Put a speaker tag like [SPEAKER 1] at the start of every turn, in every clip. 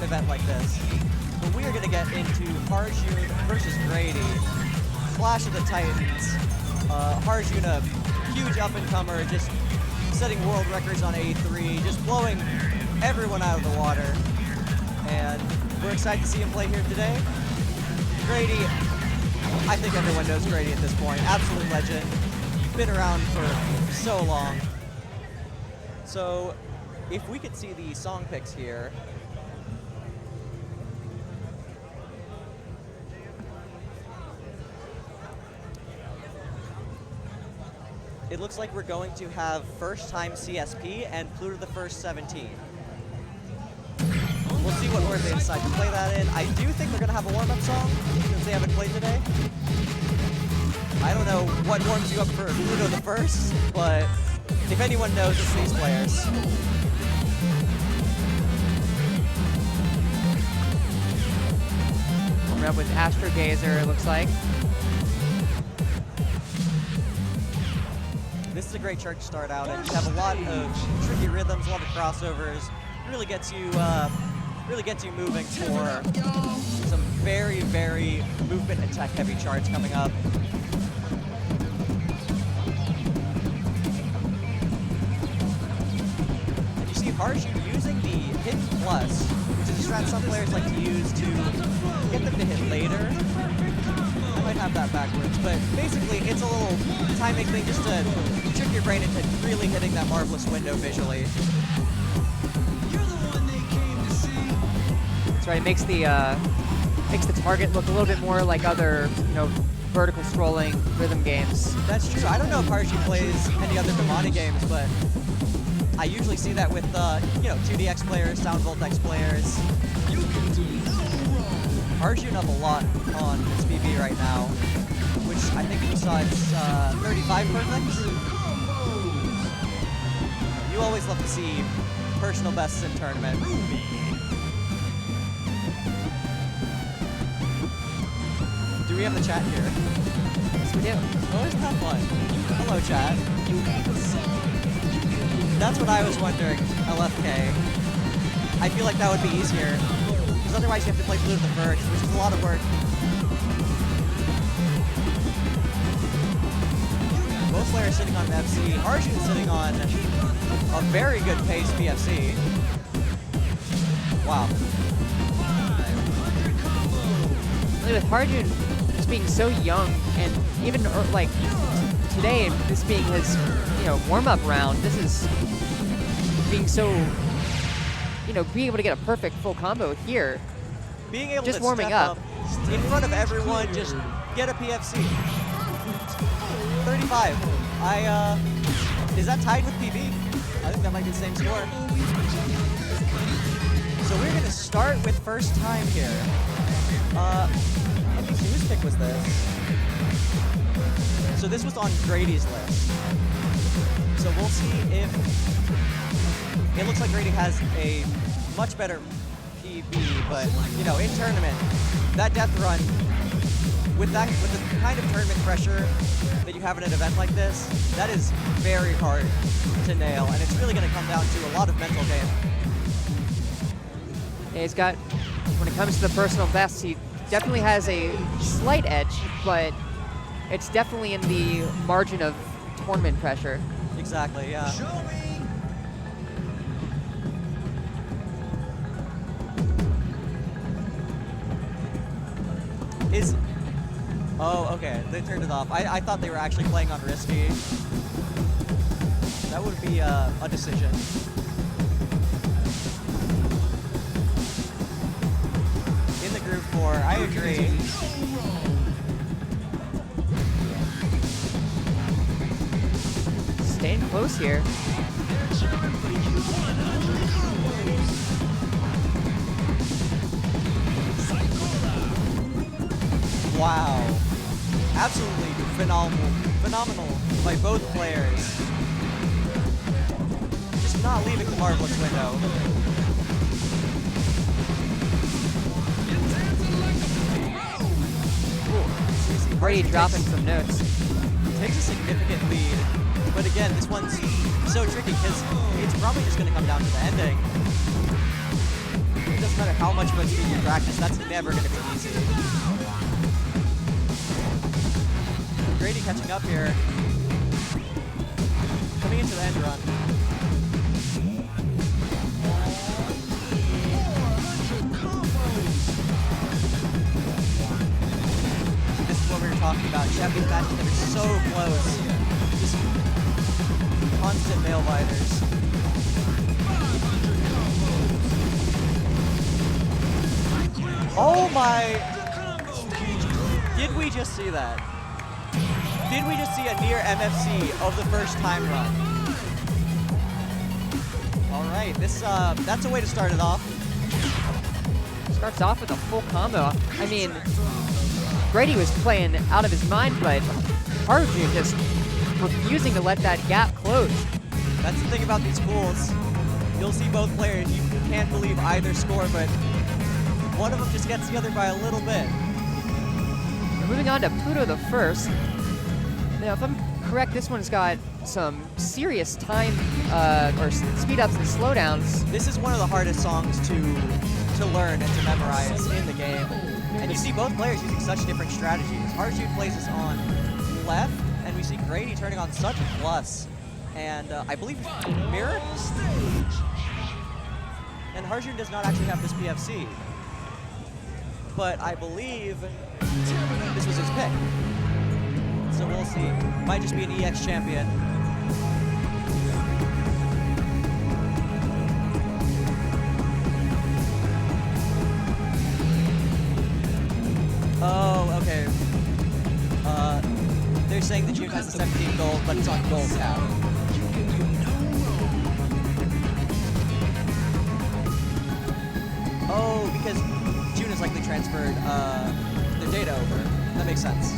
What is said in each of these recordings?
[SPEAKER 1] event like this. But we are going to get into Harujun versus Grady. Clash of the Titans. Harujun, a huge up-and-comer, just setting world records on A3, just blowing everyone out of the water. And we're excited to see him play here today. Grady, I think everyone knows Grady at this point. Absolute legend. Been around for so long. So if we could see the song picks here. It looks like we're going to have first Time CSP and Pluto The First 17. We'll see what order they decide to play that in. I do think they're going to have a warm-up song since they haven't played today. I don't know what warms you up for Pluto The First, but if anyone knows, it's these players.
[SPEAKER 2] Warming up with Astrogazer, it looks like.
[SPEAKER 1] This is a great chart to start out, and you have a lot of tricky rhythms, a lot of crossovers. Really gets you moving for some very, very movement and tech heavy charts coming up. And you see Harujun using the hit plus, which is a strat some players like to use to get them to hit later. I might have that backwards, but basically it's a little timing thing just to trick your brain into really hitting that marvelous window visually.
[SPEAKER 2] That's right. It makes the target look a little bit more like other, vertical scrolling rhythm games.
[SPEAKER 1] That's true. I don't know if Harujun plays any other Damani games, but I usually see that with 2DX players, Sound Voltex players. Harujun up a lot on his PB right now, which I think you saw it's 35 perfect. You always love to see personal bests in tournament. Do we have the chat here?
[SPEAKER 2] Yes, we do.
[SPEAKER 1] Oh, isn't that fun? Hello, chat. That's what I was wondering, LFK. I feel like that would be easier, because otherwise you have to play Pluto The First, which is a lot of work. Both players sitting on an FC. Harujun sitting on a very good pace PFC. Wow.
[SPEAKER 2] With Harujun just being so young, and even like today, this being his warm-up round, this is being so being able to get a perfect full combo here.
[SPEAKER 1] Being able
[SPEAKER 2] just
[SPEAKER 1] to
[SPEAKER 2] warming
[SPEAKER 1] step
[SPEAKER 2] up
[SPEAKER 1] in front of everyone, just get a PFC. 35. Is that tied with PB? I think that might be the same score. So we're gonna start with first time here. Let me see, whose pick was this? So this was on Grady's list. So we'll see if, it looks like Grady has a much better PB, but in tournament, that death run, with the kind of tournament pressure that you have in an event like this, that is very hard to nail, and it's really going to come down to a lot of mental game.
[SPEAKER 2] Yeah, he's got, when it comes to the personal best, he definitely has a slight edge, but it's definitely in the margin of tournament pressure.
[SPEAKER 1] Exactly, yeah. Oh, okay, they turned it off. I thought they were actually playing on Risky. That would be a decision. In the group 4, I agree.
[SPEAKER 2] Staying close here.
[SPEAKER 1] Wow. Absolutely phenomenal by both players. Just not leaving the marvelous window.
[SPEAKER 2] Ooh, Grady dropping some notes.
[SPEAKER 1] Takes a significant lead. But again, this one's so tricky because it's probably just going to come down to the ending. He doesn't no matter how much speed you practice, that's never going to be easy. Grady catching up here. Coming into the end run. This is what we were talking about. Japanese matches that are so close. Just constant nail biters. Oh my! Did we just see that? Did we just see a near MFC of the first time run? All right, that's a way to start it off.
[SPEAKER 2] Starts off with a full combo. I mean, Grady was playing out of his mind, but Harujun just refusing to let that gap close.
[SPEAKER 1] That's the thing about these pools. You'll see both players. You can't believe either score, but one of them just gets the other by a little bit.
[SPEAKER 2] We're moving on to Pluto The First. Now, if I'm correct, this one's got some serious time or speed ups and slowdowns.
[SPEAKER 1] This is one of the hardest songs to learn and to memorize in the game. And you see both players using such different strategies. Harujun plays this on left, and we see Grady turning on such plus. And I believe mirror? And Harujun does not actually have this PFC. But I believe this was his pick. So we'll see. Might just be an EX champion. Oh, okay. They're saying that June has a 17 gold, but it's on gold tab. Oh, because June has likely transferred their data over. That makes sense.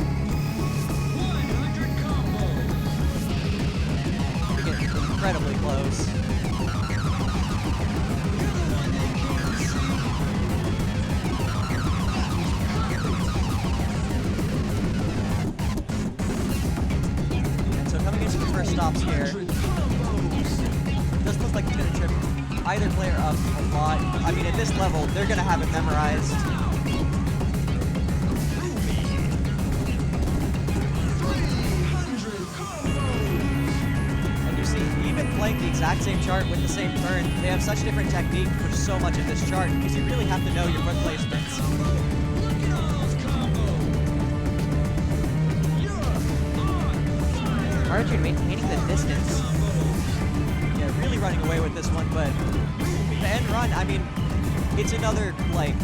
[SPEAKER 1] We get incredibly close. And so coming into the first stops here, it does look like it's going to trip either player up a lot. I mean, at this level, they're going to have it memorized. And you see, even playing the exact same chart with the same turn, they have such different technique for so much of this chart because you really have to know your foot placements.
[SPEAKER 2] Harujun maintaining the distance.
[SPEAKER 1] Yeah, really running away with this one, but the end run, I mean, it's another, like,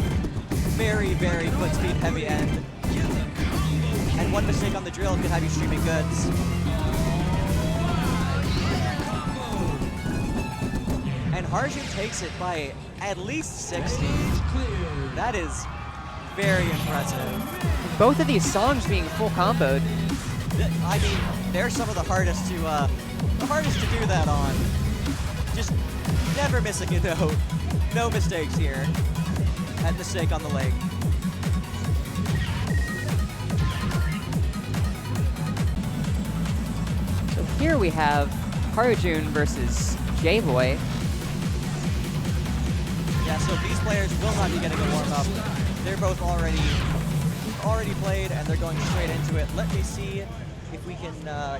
[SPEAKER 1] very, very foot speed heavy end. And one mistake on the drill could have you streaming goods. And Harujun takes it by at least 60. That is very impressive.
[SPEAKER 2] Both of these songs being full comboed.
[SPEAKER 1] I mean, they're some of the hardest to do that on. Just never missing a note. No mistakes here. Had mistake on the leg.
[SPEAKER 2] So here we have Harujun versus Jboy.
[SPEAKER 1] Yeah, so these players will not be getting a warm-up. They're both already played, and they're going straight into it. Let me see if we can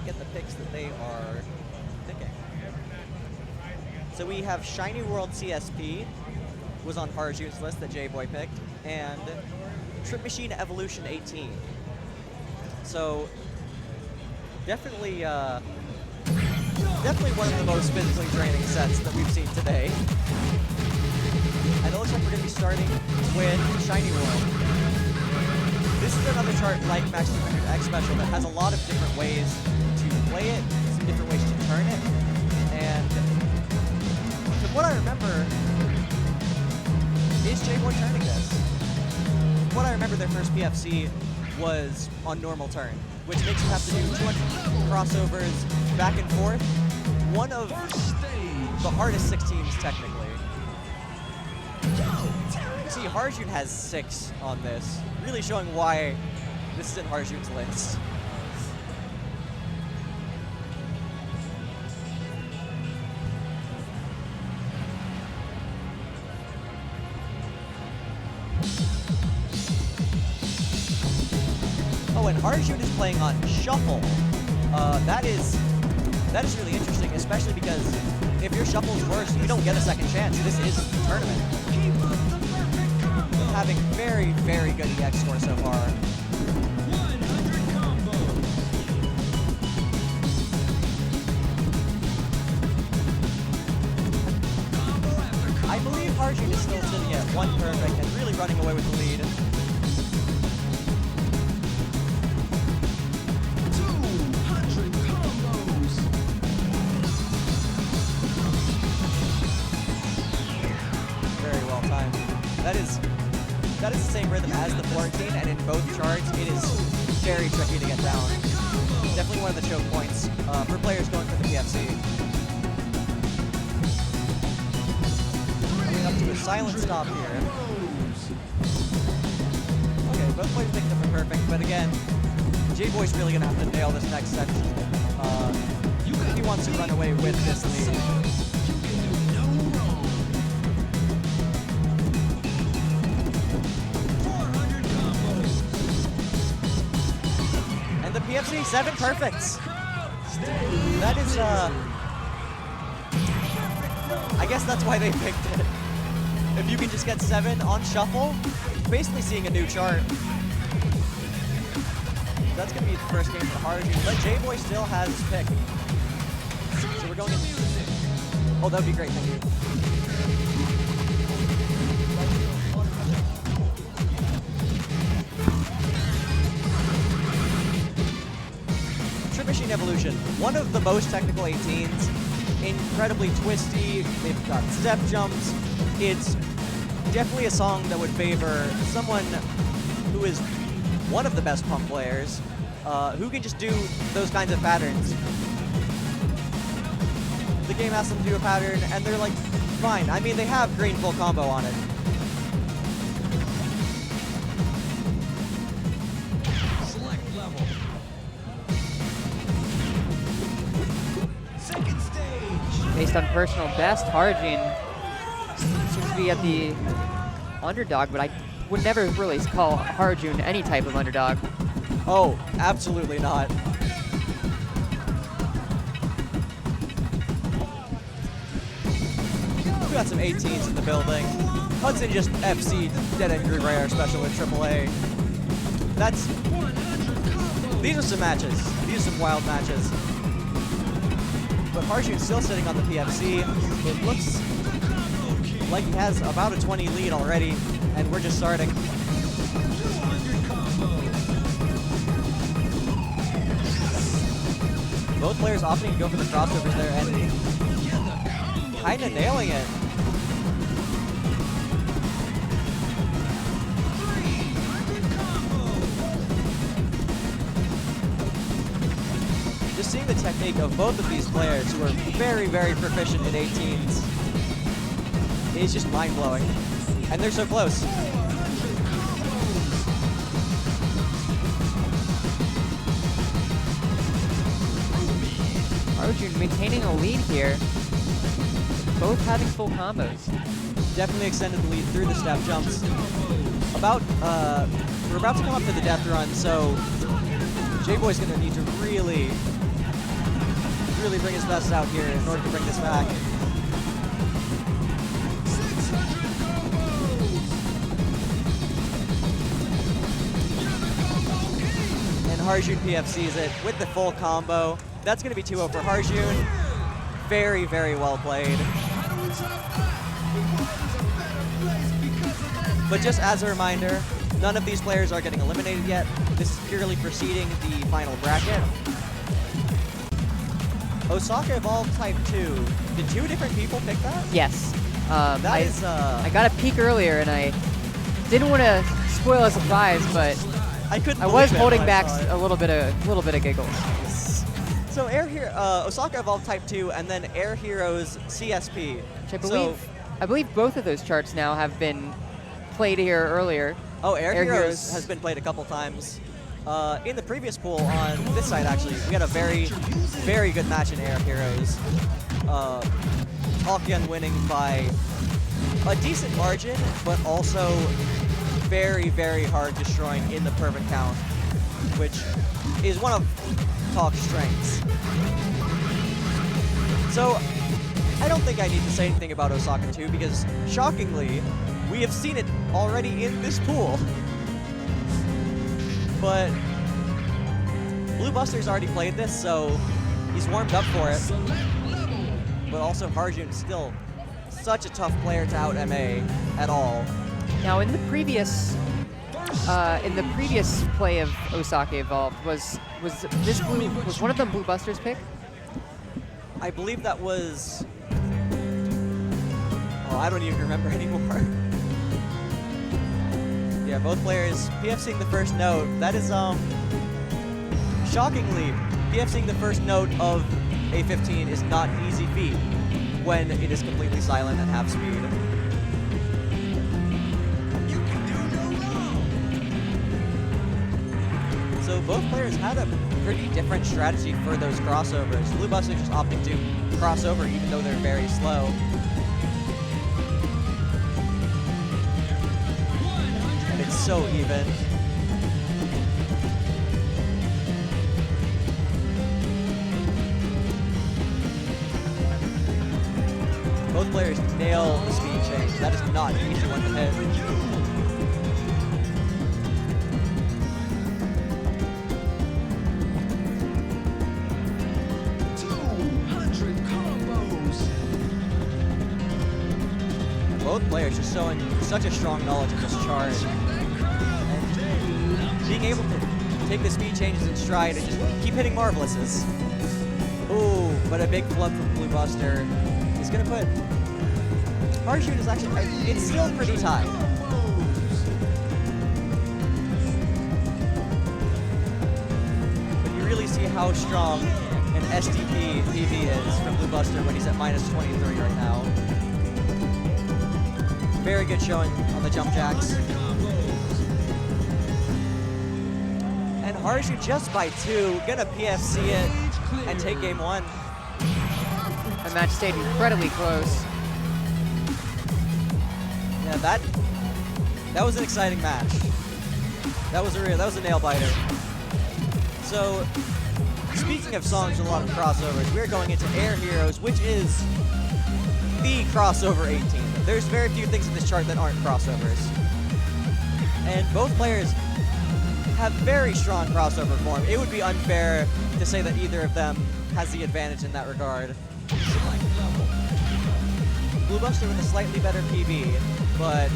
[SPEAKER 1] get the picks that they are picking. So we have Shiny World CSP was on Harujun's list that Jboy picked, and Trip Machine Evolution 18. So definitely one of the most physically draining sets that we've seen today. And it looks like we're going to be starting with Shiny World. This is another chart like Max 200X Special that has a lot of different ways to play it, some different ways to turn it, and from what I remember, is Jboy turning this? From what I remember, their first PFC was on normal turn, which makes you have to do 200 crossovers back and forth. One of the hardest 16s, technically. You see, Harujun has 6 on this, really showing why this is in Harujun's list. Oh, and Harujun is playing on Shuffle. That is really interesting, especially because if your Shuffle's worse, you don't get a second chance. This is the tournament. Having very, very good EX score so far. I believe Harujun is still sitting at 1 perfect and really running away with the lead. Very well timed. That is the same rhythm as the 14, and in both charts, it is very tricky to get down. Definitely one of the choke points for players going for the PFC. Coming up to a silent stop here. Okay, both players picked up a perfect, but again, Jboy's really gonna have to nail this next section if he wants to run away with this lead. And the PFC 7 perfects. That is I guess that's why they picked it. If you can just get 7 on Shuffle, basically seeing a new chart. That's going to be the first game for Harujun, but Jboy still has his pick. So we're going in. Oh, that would be great, thank you. Trip Machine Evolution, one of the most technical 18s. Incredibly twisty, they've got step jumps. It's definitely a song that would favor someone who is one of the best pump players, who can just do those kinds of patterns. The game asks them to do a pattern, and they're like, fine. I mean, they have green full combo on it.
[SPEAKER 3] Select level. Second stage.
[SPEAKER 2] Based on personal best, Harujun seems to be at the underdog, but I would never really call Harujun any type of underdog.
[SPEAKER 1] Oh, absolutely not. We got some 18s in the building. Hudson just FC Dead Angry Rare special with AAA. These are some matches. These are some wild matches. But Harujun's still sitting on the PFC. It looks like he has about a 20 lead already, and we're just starting. Both players opting to go for the crossovers there and kind of nailing it. Just seeing the technique of both of these players who are very, very proficient in 18s is just mind-blowing. And they're so close.
[SPEAKER 2] Harujun maintaining a lead here. Both having full combos.
[SPEAKER 1] Definitely extended the lead through the step jumps. We're about to come up to the death run, so Jboy's gonna need to really bring his best out here in order to bring this back. And Harujun PFCs it with the full combo. That's going to be 2-0 for Harujun. Very, very well played. But just as a reminder, none of these players are getting eliminated yet. This is purely preceding the final bracket. Osaka Evolved Type 2. Did 2 different people pick that?
[SPEAKER 2] Yes.
[SPEAKER 1] I
[SPEAKER 2] got a peek earlier, and I didn't want to spoil a surprise, but I was holding back a little bit of giggles.
[SPEAKER 1] So Osaka Evolved Type 2, and then Air Heroes CSP.
[SPEAKER 2] Which I believe both of those charts now have been played here earlier.
[SPEAKER 1] Oh, Air Heroes has been played a couple times. In the previous pool on this side, actually, we had a very, very good match in Air Heroes. Talkian winning by a decent margin, but also very, very hard destroying in the perfect count. which is one of Talk's strengths. So I don't think I need to say anything about Osaka 2 because, shockingly, we have seen it already in this pool. But BlueBuster's already played this, so he's warmed up for it. But also Harujun is still such a tough player to out-MA at all.
[SPEAKER 2] Now, in the previous play of Osaka Evolved, was one of them BlueBuster's pick?
[SPEAKER 1] I believe that was... Oh, I don't even remember anymore. Yeah, both players PFCing the first note. That is, shockingly, PFCing the first note of A15 is not an easy feat when it is completely silent at half speed. So both players had a pretty different strategy for those crossovers. BlueBuster just opting to cross over even though they're very slow. And it's so even. Both players nail the speed change. That is not an easy one to hit.
[SPEAKER 3] 200 combos.
[SPEAKER 1] Both players just showing such a strong knowledge of this chart. And being able to take the speed changes in stride and just keep hitting Marvelouses. Ooh, but a big flub from BlueBuster. He's gonna put... Harujun is actually... It's still pretty tight. But you really see how strong an SDP PV is from BlueBuster when he's at -23 right now. Very good showing on the jump jacks. And Harujun just by 2, gonna PFC it and take game 1.
[SPEAKER 2] The match stayed incredibly close.
[SPEAKER 1] Yeah, that was an exciting match. That was a nail biter. So, speaking of songs with a lot of crossovers, we're going into Air Heroes, which is the crossover 18. There's very few things in this chart that aren't crossovers. And both players have very strong crossover form. It would be unfair to say that either of them has the advantage in that regard. BlueBuster with a slightly better PB, but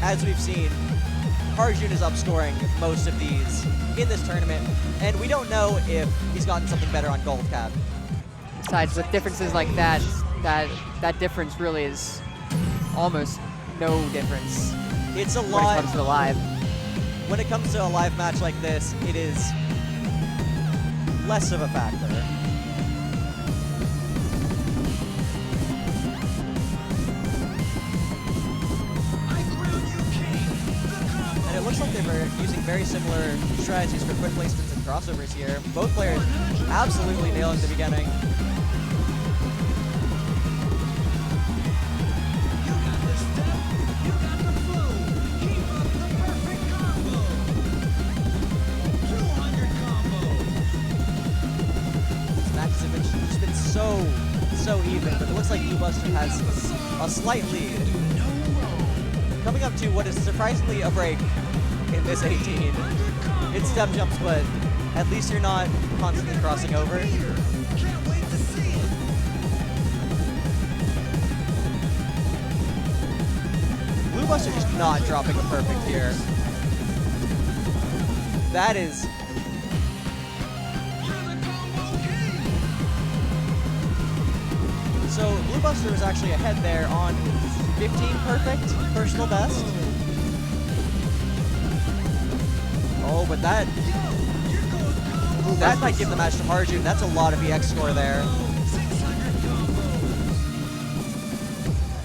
[SPEAKER 1] as we've seen, Harujun is upscoring most of these in this tournament, and we don't know if he's gotten something better on Gold Cap.
[SPEAKER 2] Besides, with differences like that, that difference really is almost no difference
[SPEAKER 1] It's a
[SPEAKER 2] when it
[SPEAKER 1] lot.
[SPEAKER 2] comes to live.
[SPEAKER 1] When it comes to a live match like this, it is less of a factor. And it looks like they were using very similar strategies for quick placements and crossovers here. Both players absolutely nailing the beginning. So even, but it looks like BlueBuster has a slight lead. Coming up to what is surprisingly a break in this 18. It's step jumps, but at least you're not constantly crossing over. BlueBuster just not dropping a perfect here. That is... So BlueBuster was actually ahead there on 15 perfect, personal best. Oh, but that might give the match to Harujun. That's a lot of EX score there.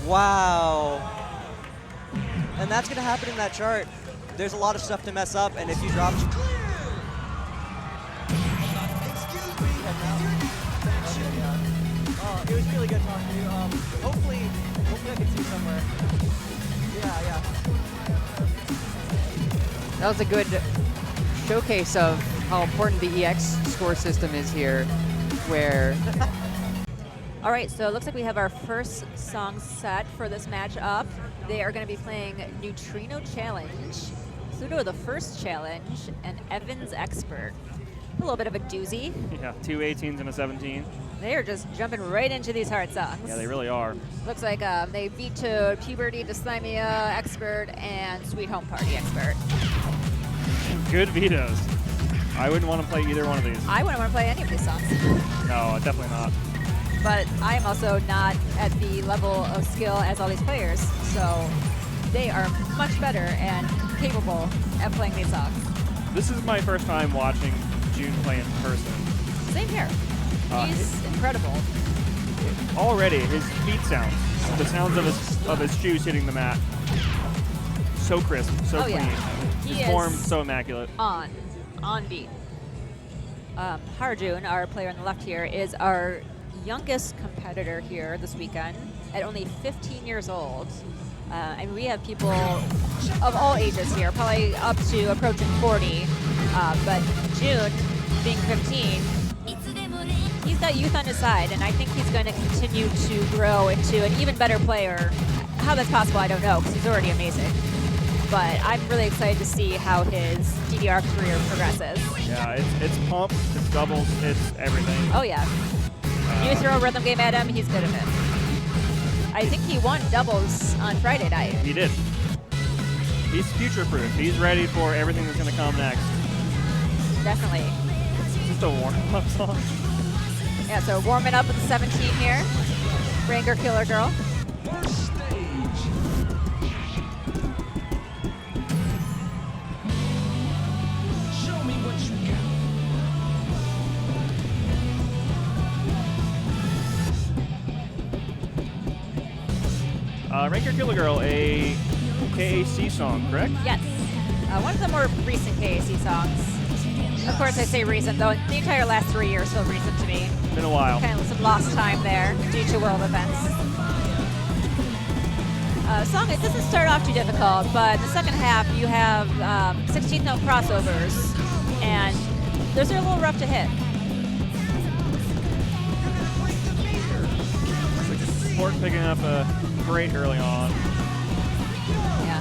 [SPEAKER 1] Wow. And that's gonna happen in that chart. There's a lot of stuff to mess up, and if you drop... It was really good talking to you. Hopefully I can see you somewhere. Yeah.
[SPEAKER 2] That was a good showcase of how important the EX score system is here, where
[SPEAKER 4] All right, so it looks like we have our first song set for this match up. They are going to be playing Neutrino Challenge, Pluto The First Challenge, and Evans Expert. A little bit of a doozy.
[SPEAKER 5] Yeah, 2 18s and a 17.
[SPEAKER 4] They are just jumping right into these hard songs.
[SPEAKER 5] Yeah, they really are.
[SPEAKER 4] Looks like they vetoed Puberty, Dysthymia Expert, and Sweet Home Party Expert.
[SPEAKER 5] Good vetoes. I wouldn't want to play either one of these.
[SPEAKER 4] I wouldn't want to play any of these songs.
[SPEAKER 5] No, definitely not.
[SPEAKER 4] But I am also not at the level of skill as all these players, so they are much better and capable at playing these songs.
[SPEAKER 5] This is my first time watching June play in person.
[SPEAKER 4] Same here. He's incredible.
[SPEAKER 5] Already, his feet sounds, the sounds of his shoes hitting the mat, so crisp, so clean.
[SPEAKER 4] Yeah. He
[SPEAKER 5] His form
[SPEAKER 4] is
[SPEAKER 5] so immaculate.
[SPEAKER 4] on beat. Harujun, our player on the left here, is our youngest competitor here this weekend at only 15 years old. And we have people of all ages here, probably up to approaching 40. But June, being 15, he's got youth on his side, and I think he's going to continue to grow into an even better player. How that's possible, I don't know, because he's already amazing. But I'm really excited to see how his DDR career progresses.
[SPEAKER 5] Yeah, it's pump, it's doubles, it's everything.
[SPEAKER 4] Oh, yeah. You throw a rhythm game at him, he's good at it. I think he won doubles on Friday night.
[SPEAKER 5] He did. He's future-proof. He's ready for everything that's going to come next.
[SPEAKER 4] Definitely.
[SPEAKER 5] It's just a warm-up song.
[SPEAKER 4] Yeah, so warming up with the 17 here. Ranger Killer Girl.
[SPEAKER 3] First stage. Show me what you got.
[SPEAKER 5] Ranker Killer Girl, a KAC song, correct?
[SPEAKER 4] Yes. One of the more recent KAC songs. Of course, I say recent, though the entire last 3 years feel recent to me.
[SPEAKER 5] Been a while.
[SPEAKER 4] Kind of some lost time there due to world events. Song, it doesn't start off too difficult, but in the second half you have 16th note crossovers, and those are a little rough to hit.
[SPEAKER 5] Sport picking up a great early on.
[SPEAKER 4] Yeah.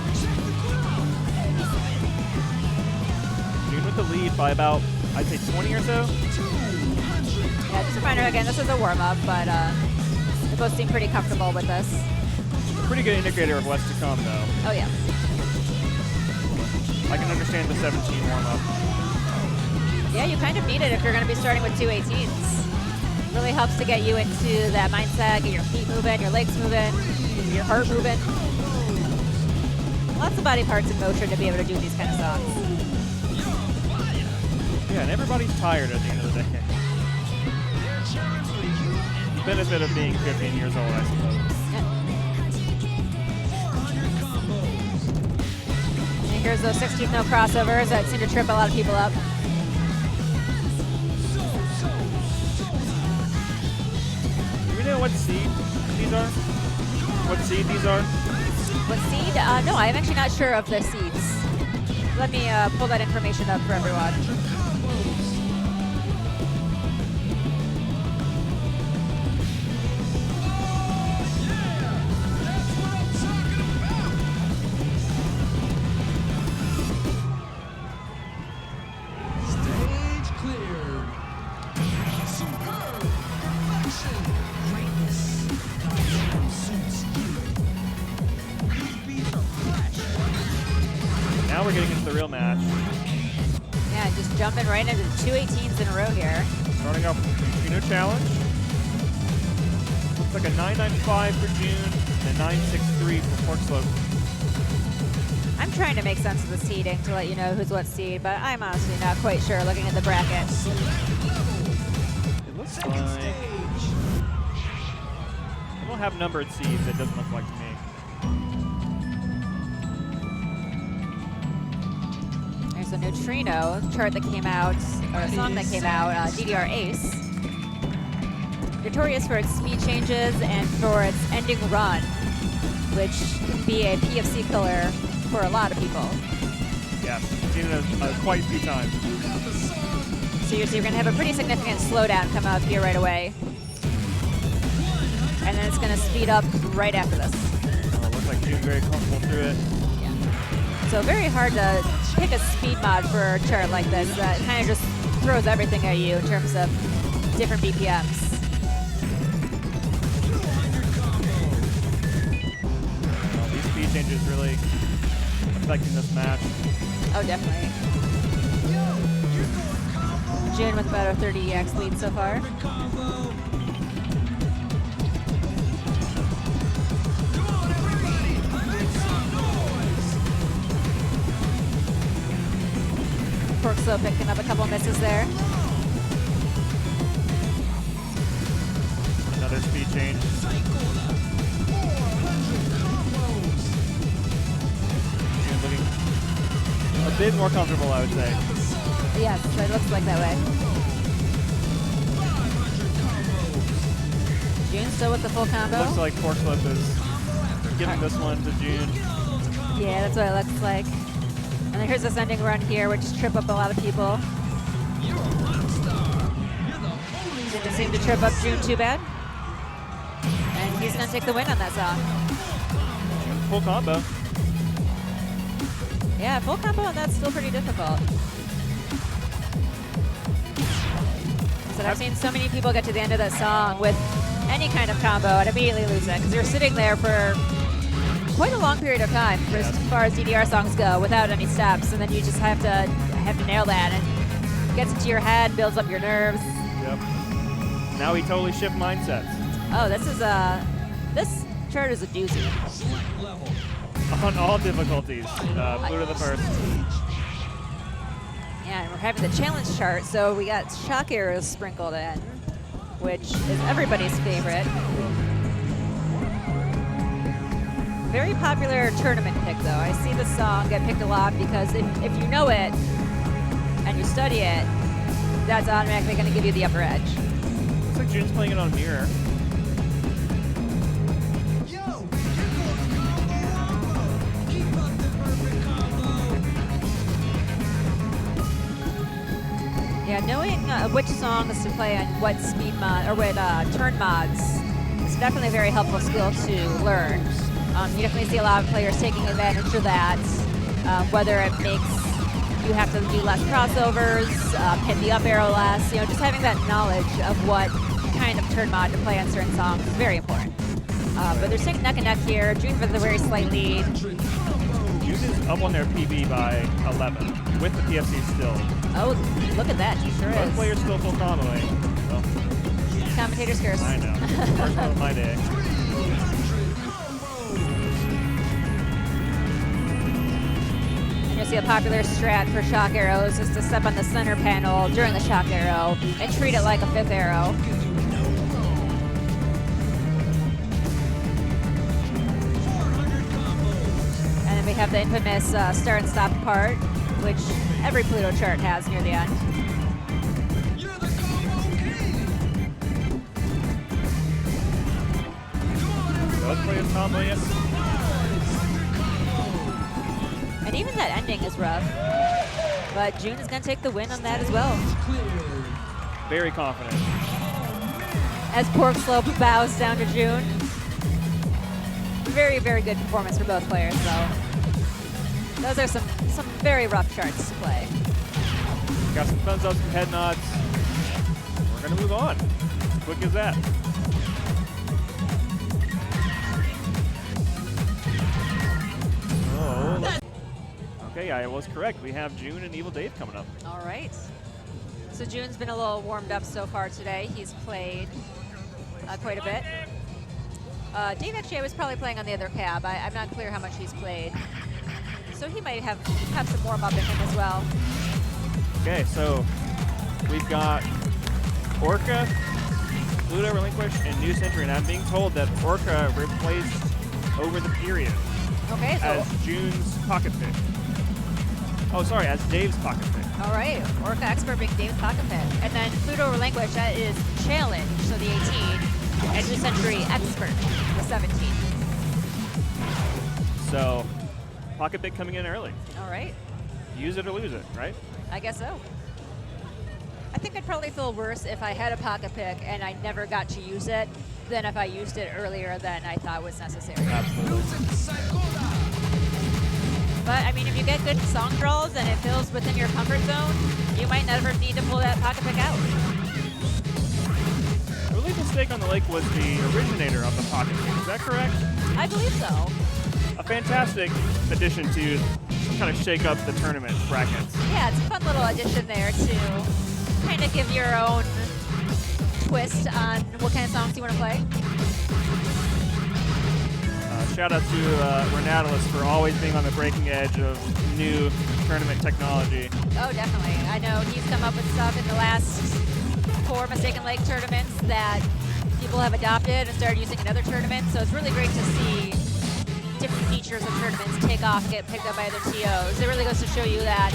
[SPEAKER 5] June with the lead by about, I'd say 20 or so.
[SPEAKER 4] Yeah, just a reminder again, this is a warm-up, but they both seem pretty comfortable with this.
[SPEAKER 5] Pretty good indicator of what's to come, though.
[SPEAKER 4] Oh, yeah.
[SPEAKER 5] I can understand the 17 warm-up.
[SPEAKER 4] Yeah, you kind of need it if you're going to be starting with 2 18s. Really helps to get you into that mindset, get your feet moving, your legs moving, your heart moving. Lots of body parts in motion to be able to do these kind of songs.
[SPEAKER 5] Yeah, and everybody's tired at the end of the day. Benefit of being 15 years old, I suppose.
[SPEAKER 4] And here's those 16th note crossovers that seem to trip a lot of people up.
[SPEAKER 5] Do we know what seed these are? What seed these are?
[SPEAKER 4] What seed? No, I'm actually not sure of the seeds. Let me pull that information up for everyone.
[SPEAKER 3] Stage cleared. Superb perfection. Greatness. Suits you. Beat the flesh.
[SPEAKER 5] Now we're getting into the real match.
[SPEAKER 4] Yeah, just jumping right into 2 18s in a row here.
[SPEAKER 5] Starting off with the Neutrino Challenge. Looks like a 995 for June and a 963 for PORKSLOPE.
[SPEAKER 4] I'm trying to make sense of the seeding to let you know who's what seed, but I'm honestly not quite sure looking at the brackets.
[SPEAKER 5] It looks like they don't have numbered seeds, it doesn't look like to me.
[SPEAKER 4] There's a Neutrino chart that came out, or a song that came out, DDR Ace. Notorious for its speed changes and for its ending run, which can be a PFC killer for a lot of people.
[SPEAKER 5] Yes, seen it quite a few times.
[SPEAKER 4] So you're going to have a pretty significant slowdown come up here right away. And then it's going to speed up right after this.
[SPEAKER 5] Oh, looks like June very comfortable through it.
[SPEAKER 4] Yeah. So very hard to pick a speed mod for a chart like this. It kind of just throws everything at you in terms of different BPMs.
[SPEAKER 5] Well, these speed changes really affecting this match.
[SPEAKER 4] Oh, definitely. June with about a 30 EX lead so far. PORKSLOPE picking up a couple misses there.
[SPEAKER 5] Another speed change. June looking a bit more comfortable, I would say.
[SPEAKER 4] Yes, it looks like that way. June still with the full combo.
[SPEAKER 5] Looks like PORKSLOPE is giving this one to June.
[SPEAKER 4] Yeah, that's what it looks like. And then here's this ending run here, which just trip up a lot of people. Didn't seem to trip up June too bad. And he's gonna take the win on that song.
[SPEAKER 5] Full combo.
[SPEAKER 4] Yeah, full combo, and that's still pretty difficult. So I've seen so many people get to the end of that song with any kind of combo and immediately lose it, because you're sitting there for quite a long period of time for as far as DDR songs go without any steps, and then you just have to nail that, and it gets into your head, builds up your nerves.
[SPEAKER 5] Yep. Now we totally shift mindsets.
[SPEAKER 4] Oh, this chart is a doozy.
[SPEAKER 5] On all difficulties, Pluto The First.
[SPEAKER 4] Yeah, and we're having the challenge chart, so we got shock arrows sprinkled in, which is everybody's favorite. Very popular tournament pick, though. I see this song get picked a lot because if you know it and you study it, that's automatically going to give you the upper edge.
[SPEAKER 5] Looks like June's playing it on mirror.
[SPEAKER 4] Yeah, knowing which songs to play on what speed mod or what turn mods is definitely a very helpful skill to learn. You definitely see a lot of players taking advantage of that, whether it makes you have to do less crossovers, hit the up arrow less. You know, just having that knowledge of what kind of turn mod to play on certain songs is very important. But they're sitting neck and neck here. June with a very slight lead.
[SPEAKER 5] June is up on their PB by 11 with the PFC still.
[SPEAKER 4] Oh, look at that. He sure
[SPEAKER 5] Both
[SPEAKER 4] is.
[SPEAKER 5] players still full comboing. So,
[SPEAKER 4] Commentator's curse.
[SPEAKER 5] I know. First one of my day.
[SPEAKER 4] And you'll see a popular strat for shock arrows is to step on the center panel during the shock arrow and treat it like a fifth arrow. And then we have the infamous start and stop part, which every Pluto chart has near the end.
[SPEAKER 5] Both players comboing it.
[SPEAKER 4] And even that ending is rough. But June is going to take the win on that as well.
[SPEAKER 5] Very confident.
[SPEAKER 4] As PORKSLOPE bows down to June. Very, very good performance for both players, though. Those are some very rough charts to play.
[SPEAKER 5] Got some thumbs up, some head nods. We're going to move on. Quick as that. Oh. Okay, I was correct. We have June and EvilDave coming up.
[SPEAKER 4] All right. So June's been a little warmed up so far today. He's played quite a bit. Dave actually was probably playing on the other cab. I'm not clear how much he's played. So he might have some warm up in him as well.
[SPEAKER 5] Okay, so we've got ORCA, Pluto Relinquish, and New Century, and I'm being told that ORCA replaced Over the Period
[SPEAKER 4] Okay, so
[SPEAKER 5] as June's pocket pick. Oh, sorry, as Dave's pocket pick.
[SPEAKER 4] all right, ORCA expert being Dave's pocket pick. And then Pluto Relinquish, that is challenge, so the 18, and New Century expert, the 17.
[SPEAKER 5] So, pocket pick coming in early.
[SPEAKER 4] All right,
[SPEAKER 5] Use it or lose it, right?
[SPEAKER 4] I guess so. I think I'd probably feel worse if I had a pocket pick and I never got to use it than if I used it earlier than I thought was necessary.
[SPEAKER 5] Absolutely.
[SPEAKER 4] But I mean, if you get good song draws and it feels within your comfort zone, you might never need to pull that pocket pick out.
[SPEAKER 5] I believe Mistake on the Lake was the originator of the pocket pick. Is that correct?
[SPEAKER 4] I believe so.
[SPEAKER 5] A fantastic addition to kind of shake up the tournament brackets.
[SPEAKER 4] Yeah, it's a fun little addition there to kind of give your own twist on what kind of songs you want to play.
[SPEAKER 5] Shout out to Renatalis for always being on the breaking edge of new tournament technology.
[SPEAKER 4] Oh, definitely. I know he's come up with stuff in the last 4 Mistaken Lake tournaments that people have adopted and started using in other tournaments. So it's really great to see different features of tournaments take off and get picked up by other TOs. It really goes to show you that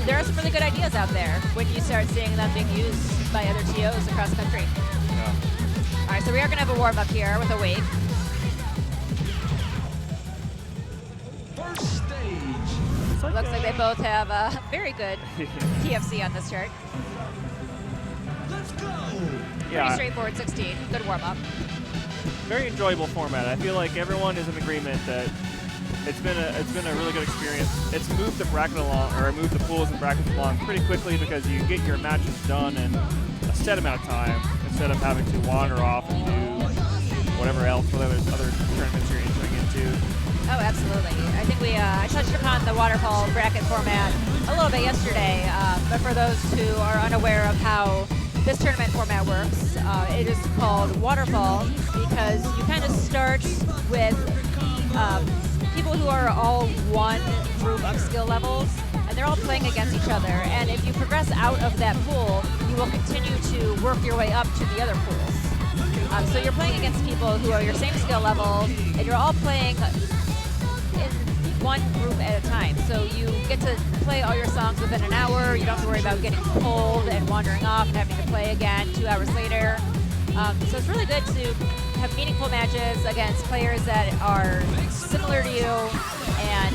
[SPEAKER 4] there are some really good ideas out there when you start seeing them being used by other TOs across the country.
[SPEAKER 5] Yeah.
[SPEAKER 4] All right, so we are going to have a warm-up here with a wave.
[SPEAKER 3] First stage.
[SPEAKER 4] Looks like they both have a very good PFC on this chart.
[SPEAKER 3] Let's go.
[SPEAKER 4] Pretty
[SPEAKER 5] Yeah,
[SPEAKER 4] straightforward 16. Good warm-up.
[SPEAKER 5] very enjoyable format. I feel like everyone is in agreement that it's been a really good experience. It's moved the bracket along, or moved the pools and brackets along pretty quickly because you get your matches done in a set amount of time instead of having to wander off and do whatever else, whatever other tournaments you're entering into.
[SPEAKER 4] Oh, absolutely. I think I touched upon the waterfall bracket format a little bit yesterday, but for those who are unaware of how this tournament format works, it is called waterfall because you kind of start with people who are all one group of skill levels, and they're all playing against each other. And if you progress out of that pool, you will continue to work your way up to the other pools. So you're playing against people who are your same skill level, and you're all playing in one group at a time. So you get to play all your songs within an hour. You don't have to worry about getting pulled and wandering off and having to play again 2 hours later. So it's really good to have meaningful matches against players that are similar to you, and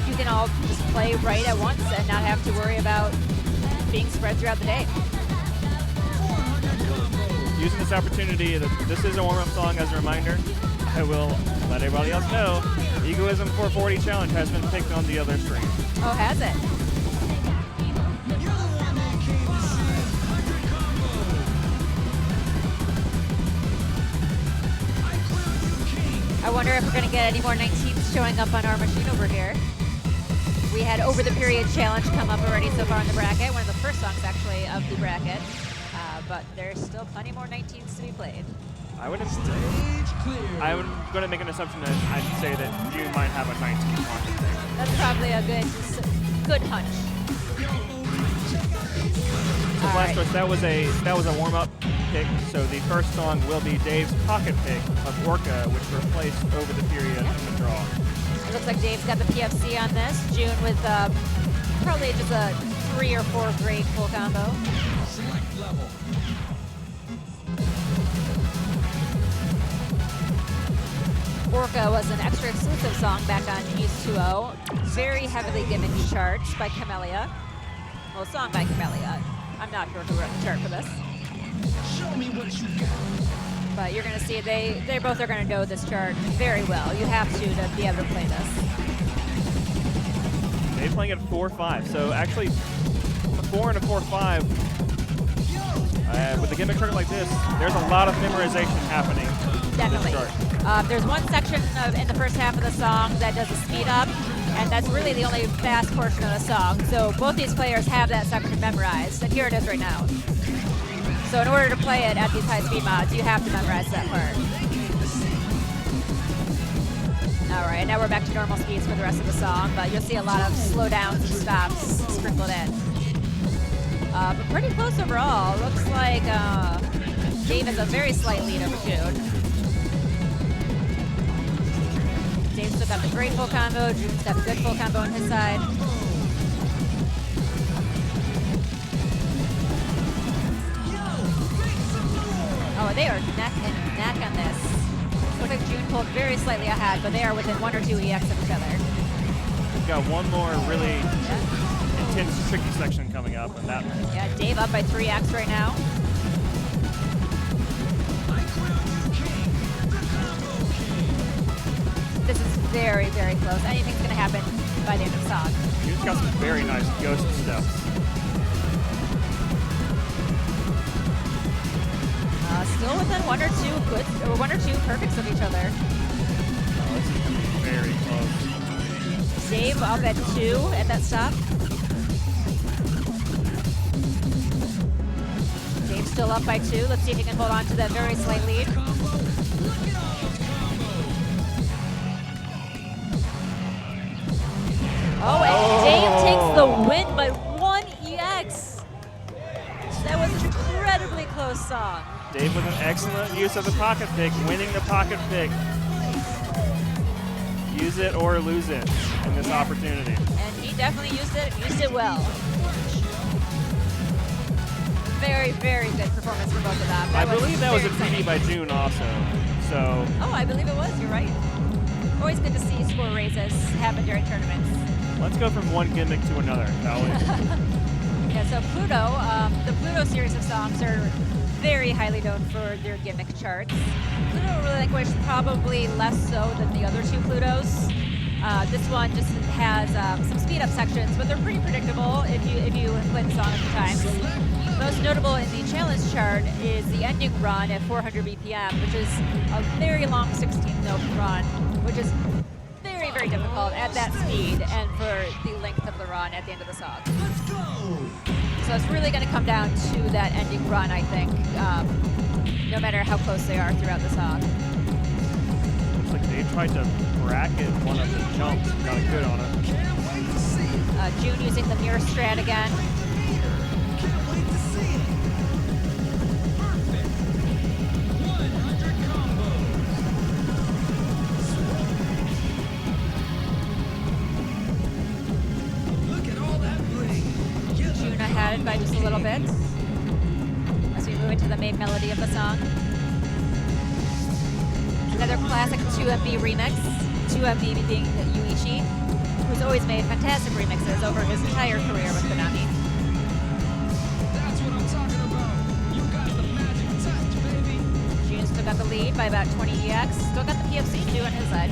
[SPEAKER 4] you can all just play right at once and not have to worry about being spread throughout the day.
[SPEAKER 5] Using this opportunity, this is a warm-up song as a reminder. I will let everybody else know, Egoism 440 Challenge has been picked on the other stream.
[SPEAKER 4] Oh, has it?
[SPEAKER 3] You're the one that came to see Hybrid Combo. I crown you king.
[SPEAKER 4] I wonder if we're going to get any more 19s showing up on our machine over here. We had Over the Period Challenge come up already so far in the bracket, one of the first songs actually of the bracket. But there's still plenty more 19s to be played.
[SPEAKER 5] I would
[SPEAKER 3] Stage clear.
[SPEAKER 5] I'm going to make an assumption that I'd say that you might have a 19 pocket pick.
[SPEAKER 4] That's probably a good hunch.
[SPEAKER 5] So
[SPEAKER 4] All
[SPEAKER 5] Blast
[SPEAKER 4] right.
[SPEAKER 5] Rush, that was a warm-up pick. So the first song will be Dave's pocket pick of ORCA, which replaced Over the Period in the draw.
[SPEAKER 4] It looks like Dave's got the PFC on this. June with probably just a 3 or 4 grade full combo.
[SPEAKER 3] Select level.
[SPEAKER 4] ORCA was an extra exclusive song back on East 2.0. Very heavily gimmicky chart by Camellia. Well, song by Camellia. I'm not sure who wrote the chart for this.
[SPEAKER 3] Show me what you got.
[SPEAKER 4] But you're going to see they both are going to know this chart very well. You have to be able to play this.
[SPEAKER 5] They're playing at 4-5. So actually, a 4 and a 4-5. With a gimmick chart like this, there's a lot of memorization happening.
[SPEAKER 4] Definitely.
[SPEAKER 5] In this chart.
[SPEAKER 4] There's one section in the first half of the song that does a speed up, and that's really the only fast portion of the song. So both these players have that section memorized, and here it is right now. So in order to play it at these high speed mods, you have to memorize that part. All right, now we're back to normal speeds for the rest of the song, but you'll see a lot of slowdowns and stops sprinkled in. But pretty close overall. Looks like Dave has a very slight lead over June. Dave's still got the great full combo. June's got the good full combo on his side. Oh, they are neck and neck on this. Looks like June pulled very slightly ahead, but they are within 1 or 2 EX of each other.
[SPEAKER 5] We've got one more really intense, tricky section coming up, and that.
[SPEAKER 4] Yeah, Dave up by 3x right now. This is very, very close. Anything's going to happen by the end of the song.
[SPEAKER 5] He's got some very nice ghost steps.
[SPEAKER 4] Still within one or two perfects of each other.
[SPEAKER 5] Oh, this is going to be very close.
[SPEAKER 4] Dave up at 2 at that stop. Dave still up by 2. Let's see if he can hold on to that very slight lead. Oh, and Dave takes the win by 1 EX. That was an incredibly close song.
[SPEAKER 5] Dave with an excellent use of the pocket pick, winning the pocket pick. Use it or lose it in this opportunity.
[SPEAKER 4] And he definitely used it well. Very, very good performance for both of them.
[SPEAKER 5] I believe that was a
[SPEAKER 4] very
[SPEAKER 5] PD by
[SPEAKER 4] exciting.
[SPEAKER 5] June also. So
[SPEAKER 4] Oh, I believe it was. You're right. Always good to see score raises happen during tournaments.
[SPEAKER 5] let's go from one gimmick to another, shall we?
[SPEAKER 4] Yeah, so Pluto, the Pluto series of songs are very highly known for their gimmick charts. Pluto Relinquish probably less so than the other two Plutos. This one just has some speed up sections, but they're pretty predictable if you have played the song a few times. Most notable in the challenge chart is the ending run at 400 BPM, which is a very long 16th note run, which is very, very difficult at that speed and for the length of the run at the end of the song. So it's really going to come down to that ending run, I think, no matter how close they are throughout the song.
[SPEAKER 5] Looks like they tried to bracket one of the jumps, got a good on it.
[SPEAKER 4] June using the mirror strat again. June ahead by just a little bit as we move into the main melody of the song. Another classic 2MB remix, 2MB being Yuichi, who's always made fantastic remixes over his entire career with Konami.
[SPEAKER 3] That's what I'm talking about. You got the magic touch, baby.
[SPEAKER 4] June still got the lead by about 20 EX. Still got the PFC too on his side.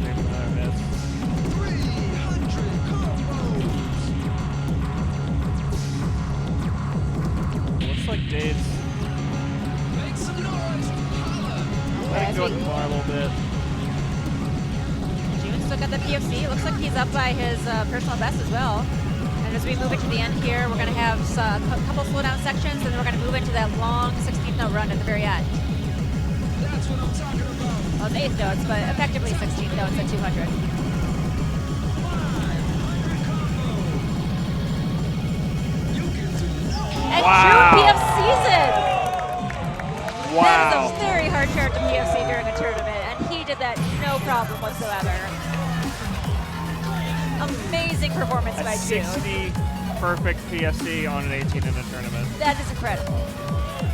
[SPEAKER 5] Maybe another miss.
[SPEAKER 3] 300 combos.
[SPEAKER 5] Looks like Dave's
[SPEAKER 3] Make some noise. Holla.
[SPEAKER 5] letting go at the bar a little bit.
[SPEAKER 4] June still got the PFC. Looks like he's up by his personal best as well. And as we move into the end here, we're going to have a couple slowdown sections, and then we're going to move into that long 16th note run at the very end.
[SPEAKER 3] That's what I'm talking about.
[SPEAKER 4] Well, it's 8 notes, but effectively 16 notes at 200.
[SPEAKER 3] 500 combos. You can do no.
[SPEAKER 4] And
[SPEAKER 5] Wow.
[SPEAKER 4] June PFC's it! That
[SPEAKER 5] Wow.
[SPEAKER 4] is a very hard chart to PFC during a tournament, and he did that no problem whatsoever. Amazing performance
[SPEAKER 5] A
[SPEAKER 4] by June.
[SPEAKER 5] 60 perfect PFC on an 18 in a tournament.
[SPEAKER 4] That is incredible.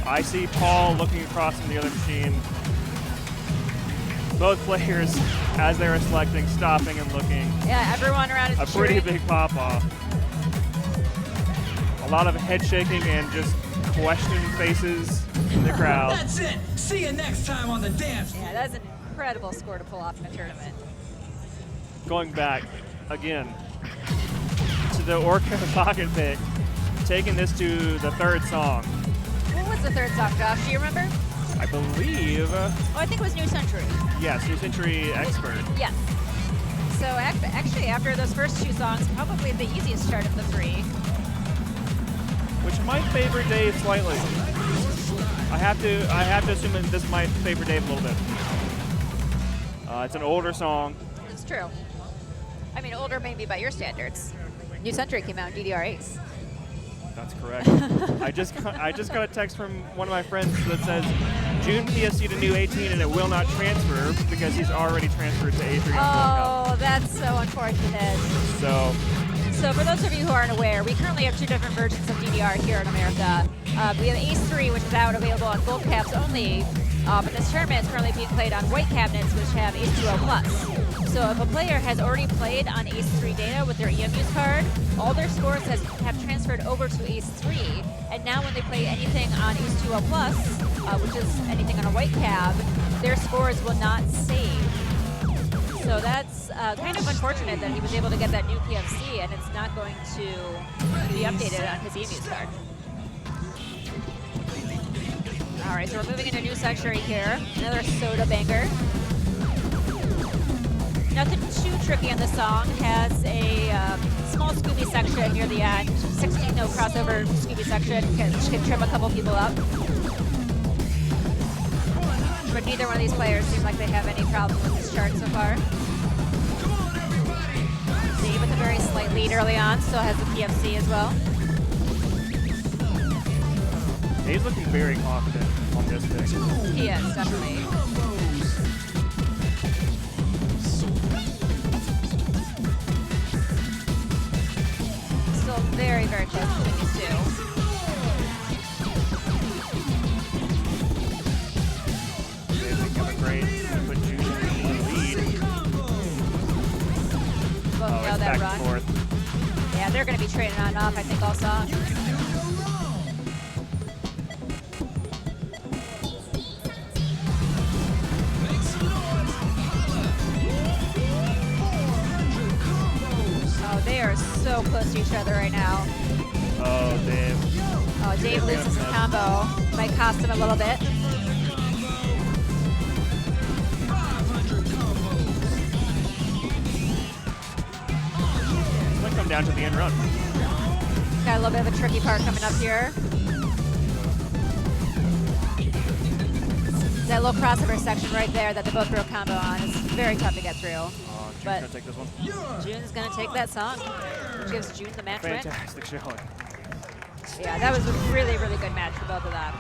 [SPEAKER 5] I see Paul looking across from the other machine. Both players, as they were selecting, stopping and looking.
[SPEAKER 4] Yeah, everyone around is
[SPEAKER 5] A pretty
[SPEAKER 4] cheering.
[SPEAKER 5] big pop-off. A lot of head shaking and just questioning faces in the crowd.
[SPEAKER 3] That's it. See you next time on the dance floor.
[SPEAKER 4] Yeah, that's an incredible score to pull off in a tournament.
[SPEAKER 5] Going back again to the ORCA pocket pick, taking this to the third song.
[SPEAKER 4] What was the third song, Josh? Do you remember?
[SPEAKER 5] I believe,
[SPEAKER 4] Oh, I think it was New Century.
[SPEAKER 5] yes, New Century Expert.
[SPEAKER 4] Yes. So actually, after those first two songs, probably the easiest chart of the three.
[SPEAKER 5] Which might favor Dave slightly. I have to assume that this might favor Dave a little bit. It's an older song.
[SPEAKER 4] It's true. I mean, older maybe by your standards. New Century came out in DDR Ace.
[SPEAKER 5] That's correct. I just got a text from one of my friends that says June PSC to new 18 and it will not transfer because he's already transferred to A3 on
[SPEAKER 4] Oh, that's so unfortunate.
[SPEAKER 5] So
[SPEAKER 4] So for those of you who aren't aware, we currently have two different versions of DDR here in America. We have Ace 3, which is out available on gold caps only But this tournament is currently being played on white cabinets, which have Ace2O+. So if a player has already played on Ace3 data with their EMU's card, all their scores have transferred over to Ace3, and now when they play anything on Ace2O+, which is anything on a white cab, their scores will not save. So that's kind of unfortunate that he was able to get that new PFC, and it's not going to be updated on his EMU's card. All right, so we're moving into new Century here. Another soda banger. Nothing too tricky on the song. Has a small Scooby section near the end. 16-note crossover Scooby section, which can trim a couple people up. But neither one of these players seem like they have any problem with this chart so far. Dave with a very slight lead early on, still has the PFC as well.
[SPEAKER 5] Dave's looking very confident on this pick.
[SPEAKER 4] He is, definitely. Still very, very close between these two.
[SPEAKER 5] Dave's picking up a great put June in the lead.
[SPEAKER 4] Both
[SPEAKER 5] Oh,
[SPEAKER 4] know
[SPEAKER 5] it's
[SPEAKER 4] that
[SPEAKER 5] back
[SPEAKER 4] run.
[SPEAKER 5] and forth.
[SPEAKER 4] Yeah, they're going to be trading on and off, I think, all songs. Oh, they are so close to each other right now.
[SPEAKER 5] Oh, Dave.
[SPEAKER 4] Oh, Dave loses his combo. Might cost him a little bit.
[SPEAKER 5] Might come down to the end run.
[SPEAKER 4] Got a little bit of a tricky part coming up here. That little crossover section right there that they both throw a combo on is very tough to get through.
[SPEAKER 5] Oh, June's
[SPEAKER 4] But-
[SPEAKER 5] gonna take this one.
[SPEAKER 4] June's gonna take that song, which gives June the match win.
[SPEAKER 5] Fantastic showing.
[SPEAKER 4] Yeah, that was a really, really good match for both of them.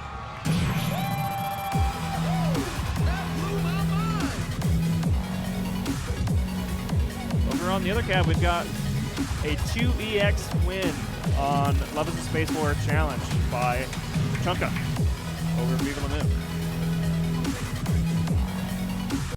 [SPEAKER 5] Over on the other cab, we've got a 2EX win on Love is a Space War Challenge by Chunka over Viva La Moon.